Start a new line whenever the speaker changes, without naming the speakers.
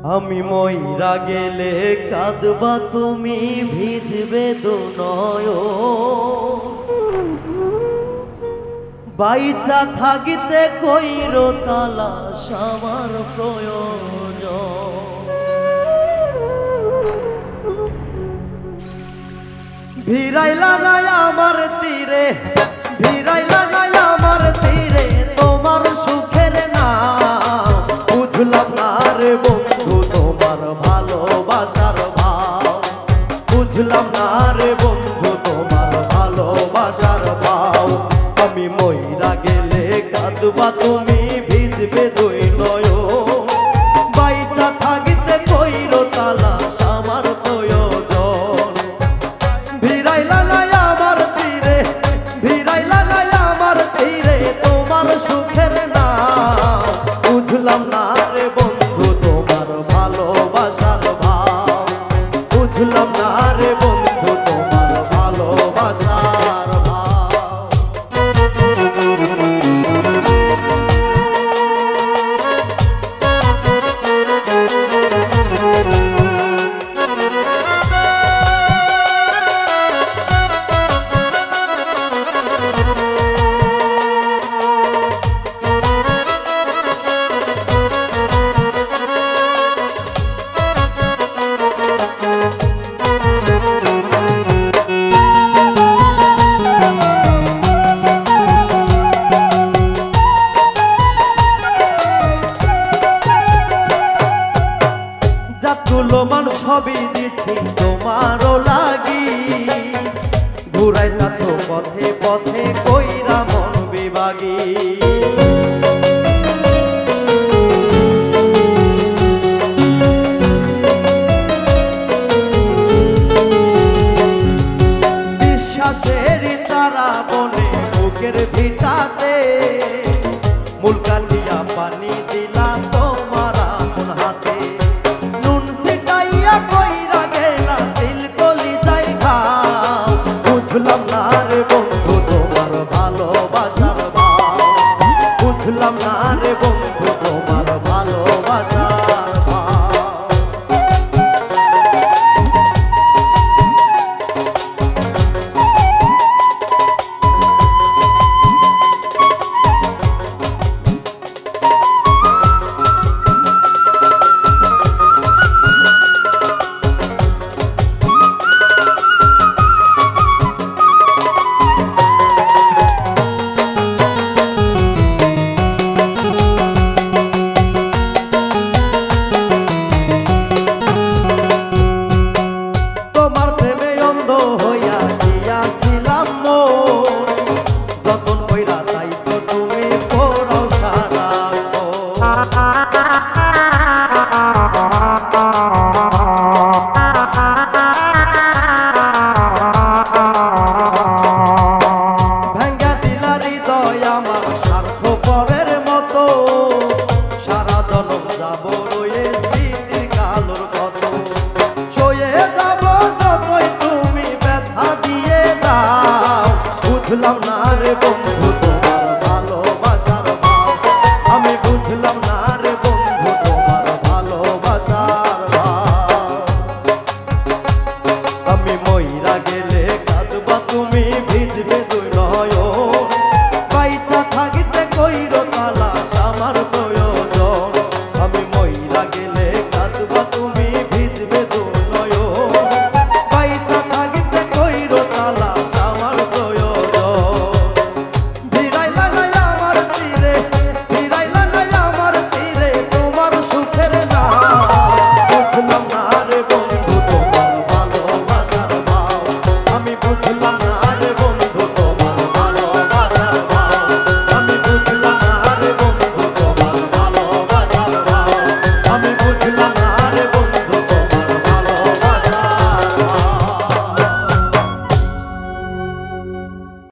আমি মইরা গেলে কাঁদবা তুমি ভিজবে দুনয়ন বাইচা থাকিতে কইরো তালাশ আমার প্রয়োজন ভিড়াইলা নাই আমার তীরে ভিড়াইলা নাই আমার তীরে তোমার সুখের নাম বুঝলাম না রে বন্ধু তোমার ভালোবাসার ভাব বুঝলাম না রে বন্ধু তোমার ভালোবাসার ভাব আমি মইরা গেলে কাঁদবা তুমি ভিজবে দুই নয়ন বাইচা থাকিতে কইরো তালাশ আমার প্রয়োজন ভিড়াইলা নাই আমার তীরে ভিড়াইলা নাই আমার তীরে তোমার সুখের নাম বুঝলাম না রে বন্ধু তোমার ভালোবাসার ভাব বুঝলাম না রে বন্ধু তোমার ভালোবাসার ভাব জাতগুলো মান সবই দিছি তোমারও লাগি ঘুরাইতাছ পথে পথে কইরা মন বিভাগী বিশ্বাসের তারা বনে বুকের ভিটাতে মূল কাটিয়া পানি দিলা তোমার আপন হাতে বুঝলাম না রে বন্ধু তোমার ভালোবাসার ভাব বুঝলাম না রে বন্ধু তোমার ভালোবাসার ভাব বুঝলাম না রে